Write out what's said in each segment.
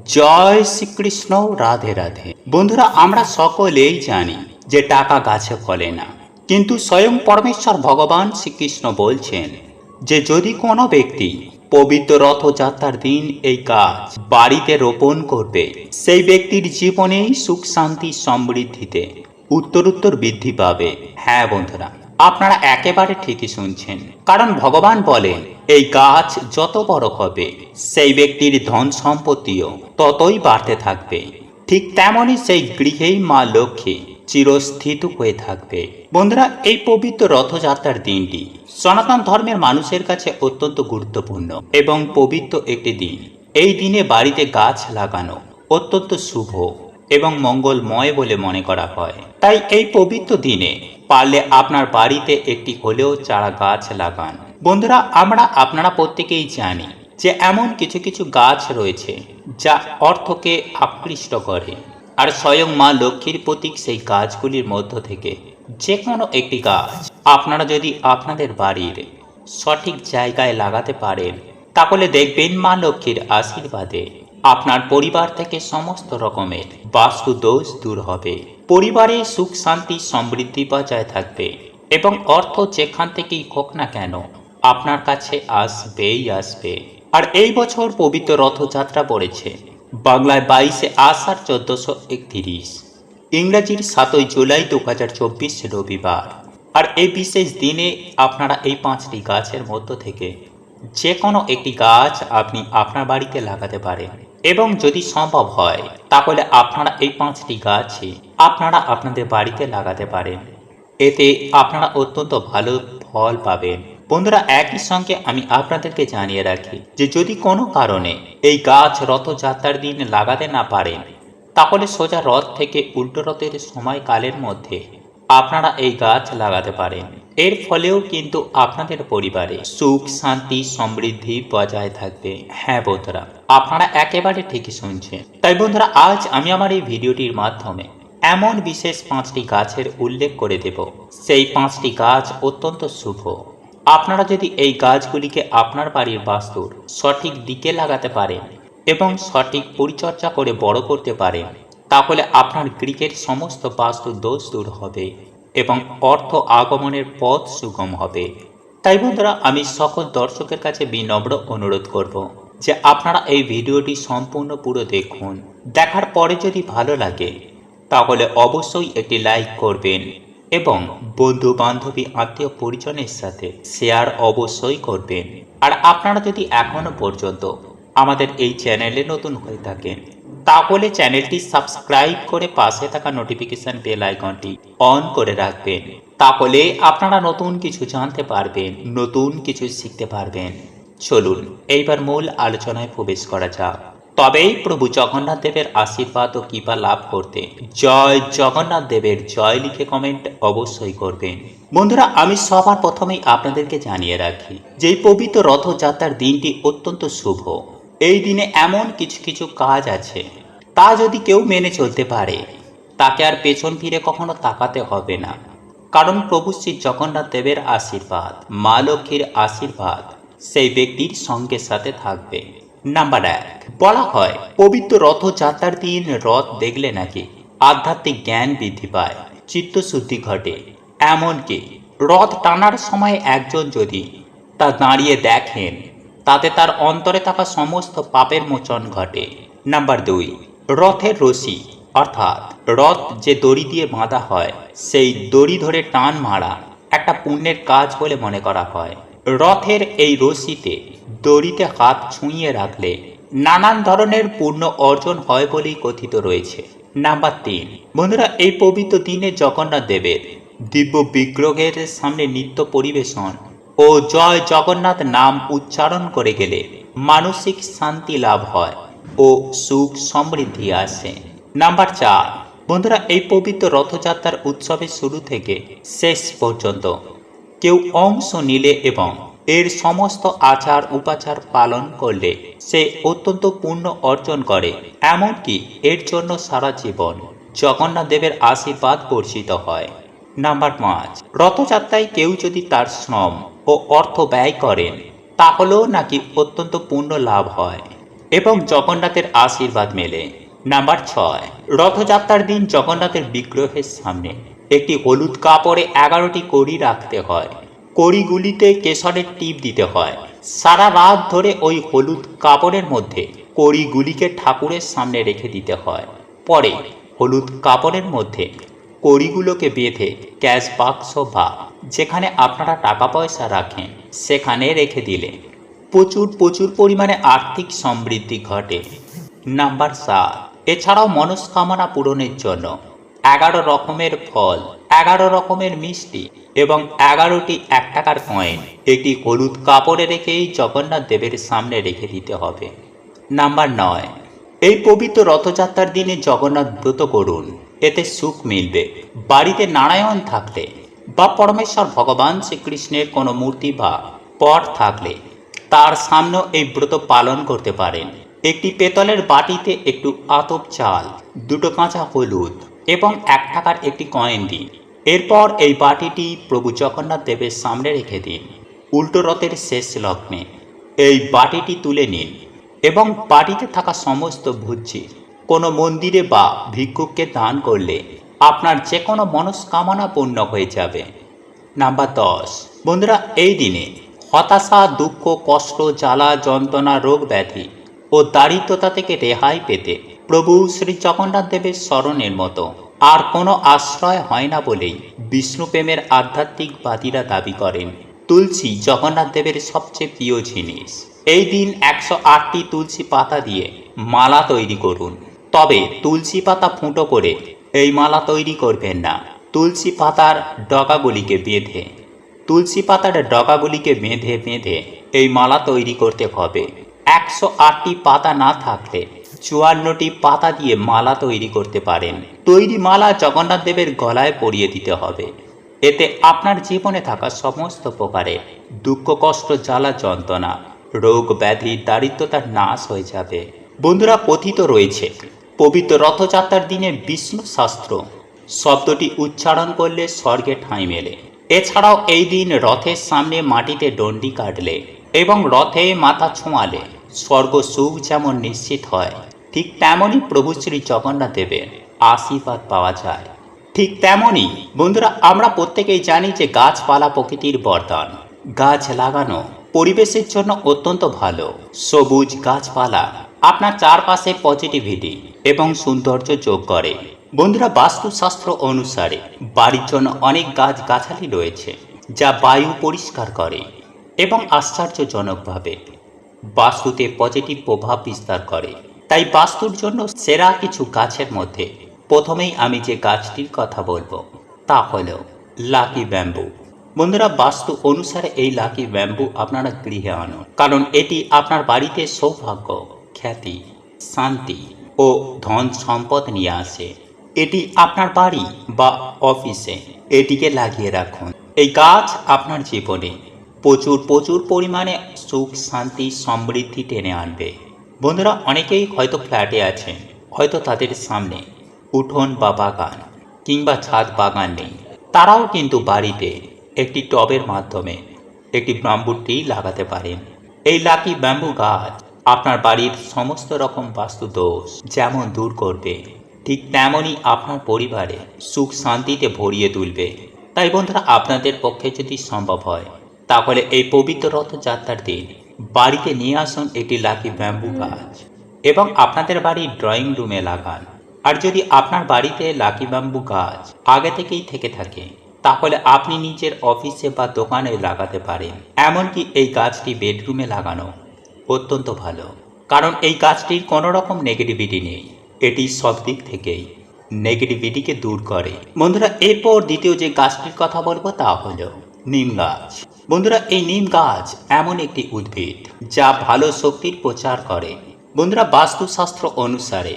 জয় শ্রীকৃষ্ণ। রাধে রাধে। বন্ধুরা, আমরা সকলেই জানি যে টাকা গাছে ফলে না, কিন্তু স্বয়ং পরমেশ্বর ভগবান শ্রীকৃষ্ণ বলছেন যে যদি কোনো ব্যক্তি পবিত্র রথযাত্রার দিন এই গাছ বাড়িতে রোপণ করবে, সেই ব্যক্তির জীবনেই সুখ শান্তি সমৃদ্ধিতে উত্তরোত্তর বৃদ্ধি পাবে। হ্যাঁ বন্ধুরা, আপনারা একেবারে ঠিকই শুনছেন, কারণ ভগবান বলেন এই গাছ যত বড় হবে সেই ব্যক্তির ধন সম্পত্তিও ততই বাড়তে থাকবে। ঠিক তেমনই সেই গৃহেই মা লক্ষ্মী চিরস্থিত হয়ে থাকবে। বন্ধুরা, এই পবিত্র রথযাত্রার দিনটি সনাতন ধর্মের মানুষের কাছে অত্যন্ত গুরুত্বপূর্ণ এবং পবিত্র একটি দিন। এই দিনে বাড়িতে গাছ লাগানো অত্যন্ত শুভ এবং মঙ্গলময় বলে মনে করা হয়। তাই এই পবিত্র দিনে পারলে আপনার বাড়িতে একটি হলেও চারা গাছ লাগান। বন্ধুরা, আপনারা প্রত্যেকেই জানি যে এমন কিছু কিছু গাছ রয়েছে যা অর্থকে আকৃষ্ট করে, আর স্বয়ং মা লক্ষ্মীর প্রতীক সেই গাছগুলির মধ্য থেকে যে কোনো একটি গাছ আপনারা যদি আপনাদের বাড়ির সঠিক জায়গায় লাগাতে পারেন, তাহলে দেখবেন মা লক্ষ্মীর আশীর্বাদে আপনার পরিবার থেকে সমস্ত রকমের বাস্তু দোষ দূর হবে, পরিবারে সুখ শান্তি সমৃদ্ধি বজায় থাকবে এবং অর্থ যেখান থেকেই হোক না কেন আপনার কাছে আসবেই আসবে। আর এই বছর পবিত্র রথযাত্রা পড়েছে বাংলায় 22শে আষাঢ় 1431, ইংরাজির 7ই জুলাই 2024 রবিবার। আর এই বিশেষ দিনে আপনারা এই 5টি গাছের মধ্য থেকে যে কোনো একটি গাছ আপনি আপনার বাড়িতে লাগাতে পারেন, এবং যদি সম্ভব হয় তাহলে আপনারা এই 5টি গাছই আপনারা আপনাদের বাড়িতে লাগাতে পারেন। এতে আপনারা অত্যন্ত ভালো ফল পাবেন। বন্ধুরা, একই সঙ্গে আমি আপনাদেরকে জানিয়ে রাখি যে যদি কোনো কারণে এই গাছ রথযাত্রার দিন লাগাতে না পারেন, তাহলে সোজা রথ থেকে উল্টো রথের সময়কালের মধ্যে আপনারা এই গাছ লাগাতে পারেন। এর ফলেও কিন্তু আপনাদের পরিবারে সুখ শান্তি সমৃদ্ধি বজায় থাকবে। হ্যাঁ বন্ধুরা, আপনারা একেবারে ঠিকই শুনছেন। তাই বন্ধুরা, আজ আমি আমার এই ভিডিওটির মাধ্যমে এমন বিশেষ 5টি গাছের উল্লেখ করে দেব, সেই 5টি গাছ অত্যন্ত শুভ। আপনারা যদি এই গাছগুলিকে আপনার বাড়ির বাস্তুর সঠিক দিকে লাগাতে পারেন এবং সঠিক পরিচর্যা করে বড় করতে পারেন, তাহলে আপনার গৃহের সমস্ত বাস্তু দোষ দূর হবে এবং অর্থ আগমনের পথ সুগম হবে। তাই বন্ধুরা, আমি সকল দর্শকের কাছে বিনম্র অনুরোধ করব যে আপনারা এই ভিডিওটি সম্পূর্ণ পুরো দেখুন। দেখার পরে যদি ভালো লাগে তাহলে অবশ্যই একটি লাইক করবেন এবং বন্ধু বান্ধবী আত্মীয় পরিজনের সাথে শেয়ার অবশ্যই করবেন। আর আপনারা যদি এখনো পর্যন্ত আমাদের এই চ্যানেলে নতুন হয়ে থাকেন, তাহলে চ্যানেলটি সাবস্ক্রাইব করে পাশে থাকা নোটিফিকেশন বেল আইকনটি অন করে রাখবেন। তাহলে আপনারা নতুন কিছু জানতে পারবেন, নতুন কিছু শিখতে পারবেন। চলুন এইবার মূল আলোচনায় প্রবেশ করা যাক। তবেই প্রভু জগন্নাথ দেবের আশীর্বাদ ও কৃপা লাভ করতে জয় জগন্নাথ দেবের জয় লিখে কমেন্ট অবশ্যই করবেন। বন্ধুরা, আমি সবার প্রথমেই আপনাদেরকে জানিয়ে রাখি যে এই পবিত্র রথযাত্রার দিনটি অত্যন্ত শুভ। এই দিনে এমন কিছু কিছু কাজ আছে, তা যদি কেউ মেনে চলতে পারে তাকে আর পেছন ফিরে কখনো তাকাতে হবে না, কারণ প্রভু শ্রী জগন্নাথ দেবের আশীর্বাদ, মা লক্ষ্মীর আশীর্বাদ সেই ব্যক্তির সঙ্গে সাথে থাকবে। নাম্বার 1, বলা হয় পবিত্র রথযাত্রার দিন রথ দেখলে নাকি আধ্যাত্মিক জ্ঞান বৃদ্ধি পায়, চিত্তশুদ্ধি ঘটে। এমনকি রথ টানার সময় একজন যদি তা দাঁড়িয়ে দেখেন, তাতে তার অন্তরে থাকা সমস্ত পাপের মোচন ঘটে। নাম্বার 2, রথের রশি অর্থাৎ রথ যে দড়ি দিয়ে বাঁধা হয়, সেই দড়ি ধরে টান মারা একটা পুণ্যের কাজ বলে মনে করা হয়। রথের এই রশিতে দড়িতে হাত ছুঁয়ে রাখলে নানান ধরনের পুণ্য অর্জন হয় বলেই কথিত রয়েছে। নাম্বার 3, বন্ধুরা, এই পবিত্র দিনে জগন্নাথ দেবের দিব্য বিগ্রহের সামনে নৃত্য পরিবেশন ও জয় জগন্নাথ নাম উচ্চারণ করে গেলে মানসিক শান্তি লাভ হয় ও সুখ সমৃদ্ধি আসে। নাম্বার 4, বন্ধুরা, এই পবিত্র রথযাত্রার উৎসবের শুরু থেকে শেষ পর্যন্ত কেউ অংশ নিলে এবং এর সমস্ত আচার উপাচার পালন করলে সে অত্যন্ত পুণ্য অর্জন করে, এমনকি এর জন্য সারা জীবন জগন্নাথ দেবের আশীর্বাদ বর্ষিত হয়। নাম্বার 5, রথযাত্রায় কেউ যদি তার শ্রম ও অর্থ ব্যয় করেন, তাহলেও নাকি অত্যন্ত পুণ্য লাভ হয়। এবং জগন্নাথের আশীর্বাদ মেলে। নাম্বার 6, রথযাত্রার দিন জগন্নাথের বিগ্রহের সামনে একটি হলুদ কাপড়ে 11টি কড়ি রাখতে হয়। কড়িগুলিতে কেশরের টিপ দিতে হয়। সারা রাত ধরে ওই হলুদ কাপড়ের মধ্যে কড়িগুলিকে ঠাকুরের সামনে রেখে দিতে হয়। পরে হলুদ কাপড়ের মধ্যে কড়িগুলোকে বেঁধে ক্যাশ বাক্স বা যেখানে আপনারা টাকা পয়সা রাখেন সেখানে রেখে দিলে প্রচুর প্রচুর পরিমাণে আর্থিক সমৃদ্ধি ঘটে। নাম্বার 7, এছাড়াও মনস্কামনা পূরণের জন্য 11 রকমের ফল, 11 রকমের মিষ্টি এবং 11টি 1 টাকার কয়েন একটি হলুদ কাপড়ে রেখেই জগন্নাথ দেবের সামনে রেখে দিতে হবে। নাম্বার 9, এই পবিত্র রথযাত্রার দিনে জগন্নাথ ব্রত করুন, এতে সুখ মিলবে। বাড়িতে নারায়ণ থাকলে বা পরমেশ্বর ভগবান শ্রীকৃষ্ণের কোনো মূর্তি বা পট থাকলে তার সামনেও এই ব্রত পালন করতে পারেন। একটি পেতলের বাটিতে একটু আতপ চাল, 2টো কাঁচা হলুদ এবং 1 টাকার একটি কয়েন দিন। এরপর এই বাটিটি প্রভু জগন্নাথ দেবের সামনে রেখে দিন। উল্টো রথের শেষ লগ্নে এই বাটিটি তুলে নিন এবং বাটিতে থাকা সমস্ত ভুজ্জি কোনো মন্দিরে বা ভিক্ষুককে দান করলে আপনার যে কোনো মনস্কামনা পূর্ণ হয়ে যাবে। নাম্বার 10, বন্ধুরা এই দিনে হতাশা, দুঃখ, কষ্ট, জ্বালা, যন্ত্রণা, রোগ ব্যাধি ও দারিদ্রতা থেকে রেহাই পেতে প্রভু শ্রী জগন্নাথ দেবের স্মরণের মতো আর কোনো আশ্রয় হয় না বলেই বিষ্ণু প্রেমের আধ্যাত্মিকবাদীরা দাবি করেন তুলসী জগন্নাথ দেবের সবচেয়ে প্রিয় জিনিস। এই দিন 108টি তুলসী পাতা দিয়ে মালা তৈরি করুন। তবে তুলসী পাতা ফুটো করে এই মালা তৈরি করবেন না, তুলসী পাতার ডগাগুলিকে বেঁধে বেঁধে বেঁধে এই মালা তৈরি করতে হবে। 108টি পাতা না থাকলে 54টি পাতা দিয়ে মালা তৈরি করতে পারেন। তৈরি মালা জগন্নাথ দেবের গলায় পরিয়ে দিতে হবে। এতে আপনার জীবনে থাকা সমস্ত প্রকারের দুঃখ, কষ্ট, জ্বালা, যন্ত্রণা, রোগ ব্যাধি, দারিদ্রতার নাশ হয়ে যাবে। বন্ধুরা, কথিত রয়েছে পবিত্র রথযাত্রার দিনে বিষ্ণু শাস্ত্র শব্দটি উচ্চারণ করলে স্বর্গে ঠাঁই মেলে। এছাড়াও এই দিন রথের সামনে মাটিতে ডন্ডি কাটলে এবং রথে মাথা ছোঁয়ালে স্বর্গ সুখ যেমন নিশ্চিত হয়, ঠিক তেমনই প্রভু শ্রী জগন্নাথ দেবের আশীর্বাদ পাওয়া যায়। ঠিক তেমনই বন্ধুরা, আমরা প্রত্যেকেই জানি যে গাছপালা প্রকৃতির বরদান। গাছ লাগানো পরিবেশের জন্য অত্যন্ত ভালো। সবুজ গাছপালা আপনার চারপাশে পজিটিভিটি এবং সৌন্দর্য যোগ করে। বন্ধুরা, বাস্তুশাস্ত্র অনুসারে বাড়ির জন্য অনেক গাছগাছালি রয়েছে যা বায়ু পরিষ্কার করে এবং আশ্চর্যজনকভাবে বাস্তুতে পজিটিভ প্রভাব বিস্তার করে। তাই বাস্তুর জন্য সেরা কিছু গাছের মধ্যে প্রথমেই আমি যে গাছটির কথা বলবো তা হলো লাকি ব্যাম্বু। বন্ধুরা, বাস্তু অনুসারে এই লাকি ব্যাম্বু আপনারা গৃহে আনুন, কারণ এটি আপনার বাড়িতে সৌভাগ্য, খ্যাতি, শান্তি ও ধন সম্পদ নিয়ে আসে। এটি আপনার বাড়ি বা অফিসে এটিকে লাগিয়ে রাখুন। এই গাছ আপনার জীবনে প্রচুর প্রচুর পরিমাণে সুখ, শান্তি, সমৃদ্ধি টেনে আনবে। বন্ধুরা, অনেকেই হয়তো ফ্ল্যাটে আছেন, হয়তো তাদের সামনে উঠোন বা বাগান কিংবা ছাদ বাগান নেই। তারাও কিন্তু বাড়িতে একটি টবের মাধ্যমে একটি ব্যাম্বু ট্রি লাগাতে পারেন। এই লাকি ব্যাম্বু গাছ আপনার বাড়ির সমস্ত রকম বাস্তু দোষ যেমন দূর করবে, ঠিক তেমনই আপনার পরিবারে সুখ শান্তিতে ভরিয়ে তুলবে। তাই বন্ধুরা, আপনাদের পক্ষে যদি সম্ভব হয় তাহলে এই পবিত্র রথযাত্রার দিন বাড়িতে নিয়ে আসুন একটি লাকি ব্যাম্বু গাছ এবং আপনাদের বাড়ির ড্রয়িং রুমে লাগান। আর যদি আপনার বাড়িতে লাকি ব্যাম্বু গাছ আগে থেকেই থেকে থাকে তাহলে আপনি নিজের অফিসে বা দোকানে লাগাতে পারেন। এমনকি এই গাছটি বেডরুমে লাগানো অত্যন্ত ভালো, কারণ এই গাছটির কোনো রকম নেগেটিভিটি নেই। এটি সব দিক থেকেই নেগেটিভিটিকে দূর করে। বন্ধুরা, এরপর দ্বিতীয় যে গাছটির কথা বলবো তা হলো নিম গাছ। বন্ধুরা, এই নিম গাছ এমন একটি উদ্ভিদ যা ভালো শক্তির প্রচার করে। বন্ধুরা, বাস্তুশাস্ত্র অনুসারে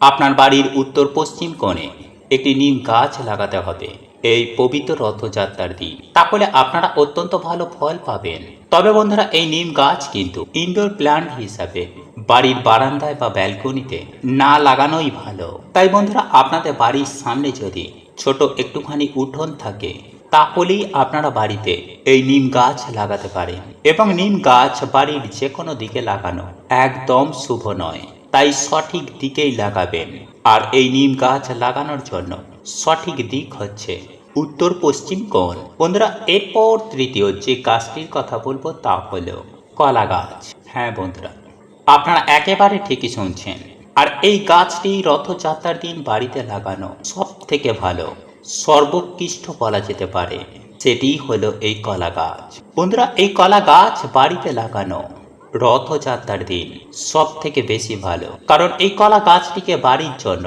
আপনার বাড়ির উত্তর পশ্চিম কোণে একটি নিম গাছ লাগাতে হবে এই পবিত্র রথযাত্রার দিন, তাহলে আপনারা অত্যন্ত ভালো ফল পাবেন। তবে বন্ধুরা, এই নিম গাছ কিন্তু ইনডোর প্ল্যান্ট হিসাবে বাড়ির বারান্দায় বা ব্যালকনিতে না লাগানোই ভালো। তাই বন্ধুরা, আপনাদের বাড়ির সামনে যদি ছোট একটুখানি উঠোন থাকে তাহলেই আপনারা বাড়িতে এই নিম গাছ লাগাতে পারেন। এবং নিম গাছ বাড়ির যে কোনো দিকে লাগানো একদম শুভ নয়, তাই সঠিক দিকেই লাগাবেন। আর এই নিম গাছ লাগানোর জন্য সঠিক দিক হচ্ছে উত্তর পশ্চিম কোণ। বন্ধুরা, এরপর তৃতীয় যে গাছটির কথা বলবো তা হলো কলা গাছ। হ্যাঁ বন্ধুরা, আপনারা একেবারে ঠিকই শুনছেন। আর এই গাছটি রথযাত্রার দিন বাড়িতে লাগানো সব থেকে ভালো, সর্বোৎকৃষ্ট বলা যেতে পারে, সেটি হলো এই কলা গাছ। বন্ধুরা, এই কলা গাছ বাড়িতে লাগানো রথযাত্রার দিন সব থেকে বেশি ভালো, কারণ এই কলা গাছটিকে বাড়ির জন্য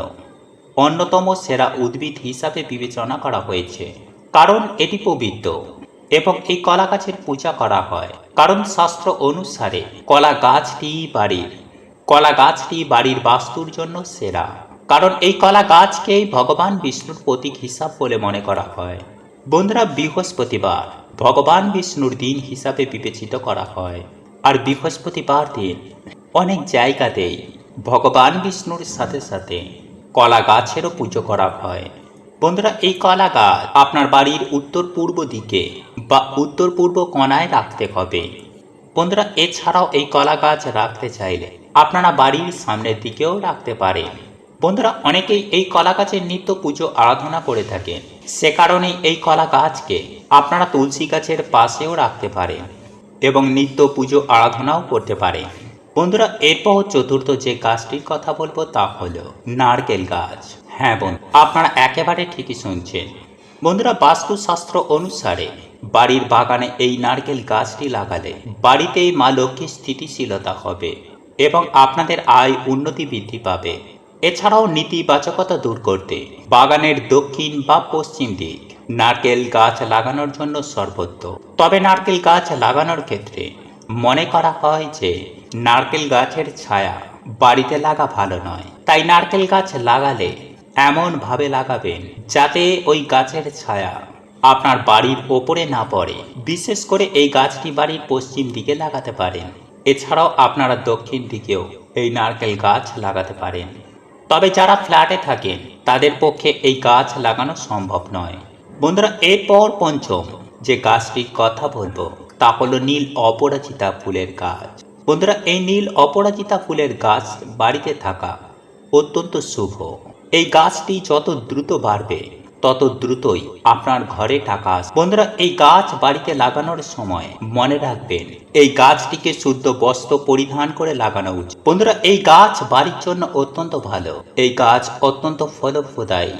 অন্যতম সেরা উদ্ভিদ হিসাবে বিবেচনা করা হয়েছে। কারণ এটি পবিত্র এবং এই কলা গাছের পূজা করা হয়। কারণ শাস্ত্র অনুসারে কলা গাছটি বাড়ির বাস্তুর জন্য সেরা। কারণ এই কলা গাছকেই ভগবান বিষ্ণুর প্রতীক হিসাব বলে মনে করা হয়। বন্ধুরা, বৃহস্পতিবার ভগবান বিষ্ণুর দিন হিসাবে বিবেচিত করা হয়। আর বৃহস্পতিবার দিন অনেক জায়গাতেই ভগবান বিষ্ণুর সাথে সাথে কলা গাছেরও পুজো করা হয়। বন্ধুরা, এই কলা গাছ আপনার বাড়ির উত্তর পূর্ব দিকে বা উত্তর পূর্ব কোণায় রাখতে হবে। বন্ধুরা, এছাড়াও এই কলা গাছ রাখতে চাইলে আপনারা বাড়ির সামনের দিকেও রাখতে পারেন। বন্ধুরা, অনেকেই এই কলা গাছের নিত্য পুজো আরাধনা করে থাকেন, সে কারণেই এই কলা গাছকে আপনারা তুলসী গাছের পাশেও রাখতে পারেন এবং নিত্য পুজো আরাধনাও করতে পারেন। বন্ধুরা, এরপর চতুর্থ যে গাছটির কথা বলবো তা হলো নারকেল গাছ। হ্যাঁ বন্ধু, আপনারা একেবারে ঠিকই শুনছেন। বন্ধুরা, বাস্তুশাস্ত্র অনুসারে বাড়ির বাগানে এই নারকেল গাছটি লাগালে বাড়িতেই মা লক্ষ্মীর স্থিতিশীলতা হবে এবং আপনাদের আয় উন্নতি বৃদ্ধি পাবে। এছাড়াও নেতিবাচকতা দূর করতে বাগানের দক্ষিণ বা পশ্চিম দিক নারকেল গাছ লাগানোর জন্য সর্বোত্তম। তবে নারকেল গাছ লাগানোর ক্ষেত্রে মনে করা হয় যে নারকেল গাছের ছায়া বাড়িতে লাগা ভালো নয়। তাই নারকেল গাছ লাগালে এমনভাবে লাগাবেন যাতে ওই গাছের ছায়া আপনার বাড়ির ওপরে না পড়ে। বিশেষ করে এই গাছটি বাড়ির পশ্চিম দিকে লাগাতে পারেন। এছাড়াও আপনারা দক্ষিণ দিকেও এই নারকেল গাছ লাগাতে পারেন। তবে যারা ফ্ল্যাটে থাকেন তাদের পক্ষে এই গাছ লাগানো সম্ভব নয়। বন্ধুরা, এরপর পঞ্চম যে গাছটির কথা বলবো তা হলো নীল অপরাজিতা ফুলের গাছ। বন্ধুরা, এই নীল অপরাজিতা ফুলের গাছ বাড়িতে থাকা অত্যন্ত শুভ। এই গাছটি যত দ্রুত বাড়বে তত দ্রুতই আপনার ঘরে টাকা আসবে। বন্ধুরা, এই গাছ বাড়িতে লাগানোর সময় মনে রাখবেন এই গাছটিকে শুদ্ধ বস্ত্র পরিধান করে লাগানো উচিত। বন্ধুরা, এই গাছ বাড়ির জন্য অত্যন্ত ভালো। এই গাছ অত্যন্ত ফলপ্রদায়ী,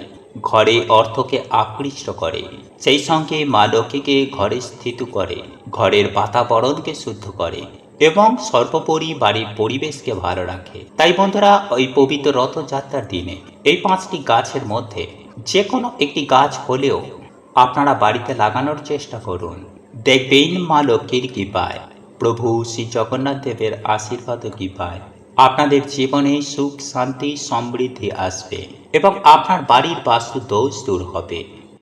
ঘরে অর্থকে আকৃষ্ট করে, সেই সঙ্গে মা লক্ষ্মীকে ঘরে স্থিত করে, ঘরের বাতাবরণকে শুদ্ধ করে এবং সর্বোপরি বাড়ির পরিবেশকে ভালো রাখে। তাই বন্ধুরা, ওই পবিত্র রথযাত্রার দিনে এই 5টি গাছের মধ্যে যে কোনো একটি গাছ হলেও আপনারা বাড়িতে লাগানোর চেষ্টা করুন। দেখবেন মা লক্ষ্মীর কৃপায়, প্রভু শ্রী জগন্নাথ দেবের আশীর্বাদ কৃপায় আপনাদের জীবনে সুখ শান্তি সমৃদ্ধি আসবে এবং আপনার বাড়ির বাস্তু দোষ দূর হবে।